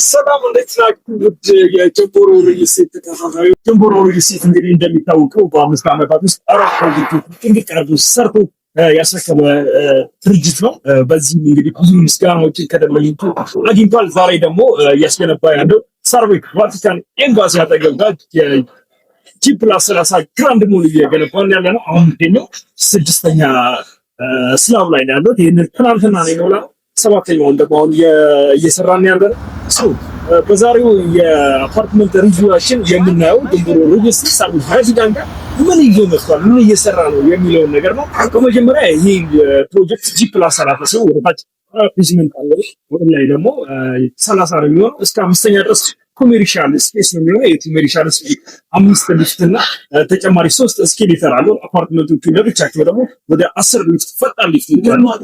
ሰላም እንዴት ናችሁ? ውድ የጀምቦሮ ሪልስቴት ተከታታዮች፣ ጀምቦሮ ሪልስቴት እንግዲህ እንደሚታወቀው በ5 ዓመታት ውስጥ 4 ፕሮጀክቶች ጥንቅቅ አድርጎ ሰርቶ ያስረከበ ድርጅት ነው። በዚህም እንግዲህ ብዙ ምስጋናዎችን ከደንበኞቹ አግኝቷል። ዛሬ ደግሞ እያስገነባ ያለው ሳር ቤት ቫቲካን ኤምባሲ አጠገብ ጋር ጂ+30 ግራንድ ሞል እየገነባን ያለ ነው። አሁን የሚገኘው 6ኛ ስላብ ላይ ነው ያለው። ይህንን ትናንትና ነው የሞላው። 7ኛውን ደግሞ አሁን እየሰራን ያለ ነው። በዛሬው የአፓርትመንት ሪቪዋችን የምናየው ጀምቦሮ ሪልስቴት ሳር ቤት ቫቲካን ጋር ምን ይዞ መጥቷል፣ ምን እየሰራ ነው የሚለውን ነገር ነው። በመጀመሪያ ይሄ ፕሮጀክት ጂ+30 ሲሆን ወደታች ቤዝመንት አለ፣ ወደ ላይ ደግሞ 30 ነው የሚሆነው። እስከ 5ኛ ድረስ ኮሜርሻል ስፔስ ነው የሚሆነው። የኮሜርሻል ስፔስ 5 ሊፍት እና ተጨማሪ 3 እስኬሌተር አለው። አፓርትመንቶቹ ለብቻቸው ደግሞ ወደ 10 ሊፍት ፈጣን ሊፍት ይኖራል።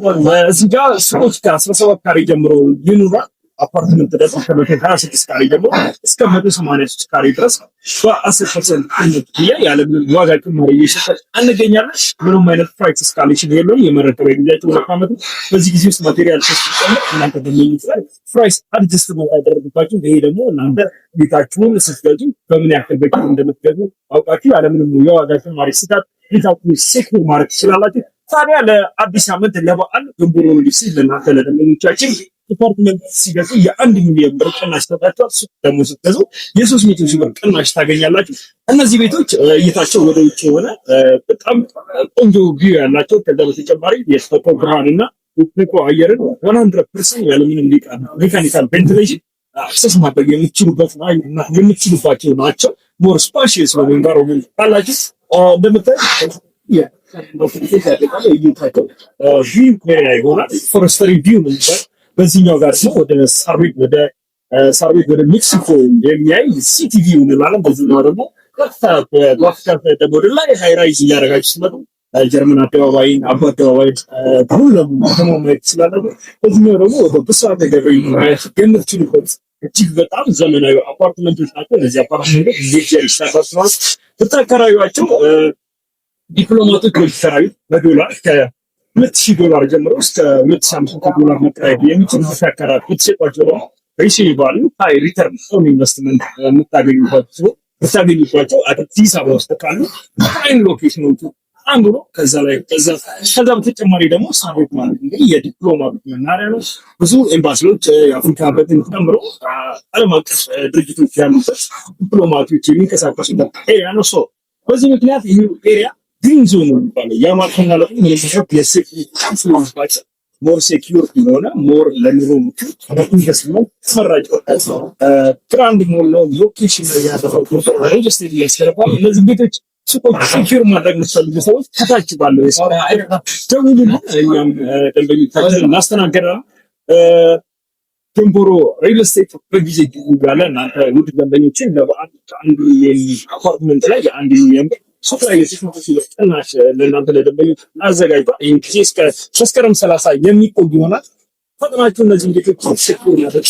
እዚህ ጋር ሰዎች ከ17 ካሬ ጀምሮ ይኑራል። አፓርትመንት ደግሞ ከ126 ካሬ ጀምሮ እስከ 183 ካሬ ድረስ በ10% ቅናሽ ያለምንም ዋጋ ጭማሪ እየሸጠ እንገኛለን። ምንም አይነት ፕራይስ እስካሌሽን የለውም። የመረከቢያ ጊዜያቸው 2 ዓመት ነው። በዚህ ጊዜ ውስጥ ማቴሪያል ተስተካክሎ እናንተ በሚይዙት ፕራይስ አድጀስት ያደርግባችሁ። ይሄ ደግሞ እናንተ ቤታችሁን ስትገዙ በምን ያክል በቂ እንደምትገዙ አውቃችሁ ያለምንም የዋጋ ጭማሪ ስጋት ቤታችሁን ሴኩር ማድረግ ትችላላችሁ። ታዲያ ለአዲስ ዓመት ለበዓል ጀምቦሮ ሪልስቴት ለእናንተ ለደንበኞቻችን አፓርትመንት ሲገዙ የ1 ሚሊዮን ብር ቅናሽ ተሰጥቷል። ደግሞ ስትገዙ የ300 ሺህ ብር ቅናሽ ታገኛላችሁ። እነዚህ ቤቶች እይታቸው ወደ ውጭ የሆነ በጣም ቆንጆ ቪው ያላቸው፣ ከዛ በተጨማሪ የተፈጥሮ ብርሃንና ንጹህ አየርን 100% ያለምንም ሜካኒካል ቬንቲሌሽን አክሰስ ማድረግ የምትችሉባቸው ናቸው። ሞር ስፓሺየስ ነው ኤንቫይሮንመንት ካላችሁ እንደምታዩት ቪው ኤሪያ ይሆናል። ፎረስተሪ ቪው ነው የሚባል። በዚህኛው ጋር ሲሆን ወደ ሳር ቤት ወደ ሜክሲኮ የሚያይ ሲቲ ቪው እንላለን። በዚህኛው ደግሞ ቀጥታ ወደ ላይ ሃይራይዝ እያደረጋችሁ ስትመጡ ጀርመን አደባባይን፣ አቦ አደባባይን ሁሉም ማየት ትችላላችሁ። በዚህኛው ደግሞ ወደ ብስራተ ገብርኤል የምትችሉበት እጅግ በጣም ዘመናዊ አፓርትመንቶች ናቸው። እነዚህ አፓርትመንቶች ሌክቸር ይሰራቸዋል። ብታከራዩዋቸው ዲፕሎማቶች የሚከራዩት በዶላር $2,000 ጀምሮ እስከ $2,500 መከራየት የሚችል ተከራይ ብትሸጧቸው ደግሞ ሪሲቭ ቫልዩ ሃይ ሪተርን ኦን ኢንቨስትመንት የምታገኙባቸው አዲስ አበባ ውስጥ ካሉ ፕራይም ሎኬሽኖቹ አንዱ ነው። ከዛ በተጨማሪ ደግሞ ሳር ቤት ማለት እንግዲህ የዲፕሎማቶች መናኸሪያ ነው። ብዙ ኤምባሲዎች የአፍሪካ ህብረትን ጨምሮ ዓለም አቀፍ ድርጅቶች ያሉበት ዲፕሎማቶች የሚንቀሳቀሱበት ኤሪያ ነው። በዚህ ምክንያት ይህ ኤሪያ ግሪን ዞን ነው የሚባለው። ያ ማለት ማለት ነው የሴኩሪቲ ሞር ሴኪዩር የሆነ ሞር ለኑሮ ኢንቨስትመንት ተመራጭ ግራንድ ሞል ነው። ሎኬሽን ያደረገው ሪልስቴት እያስገነባል። እነዚህ ቤቶች ሱቆች ሴኪዩር ማድረግ የምትፈልጉ ሰዎች ከታች ባለው የስራ ደውሉና እኛም ደንበኞቻችን እናስተናግዳለን። ጀምቦሮ ሪልስቴት በጊዜ ያለ እናንተ ውድ ደንበኞችን ለበዓል አንዱ አፓርትመንት ላይ የ1 ሚሊዮን ብር ሱቅ ላይ የ300 ብር ቅናሽ ለእናንተ ለደንበኞች አዘጋጅቷል። ይህ ጊዜ እስከ መስከረም 30 የሚቆይ ይሆናል። ፈጥናችሁ እነዚህን ቤቶች ሴኩር ማድረግ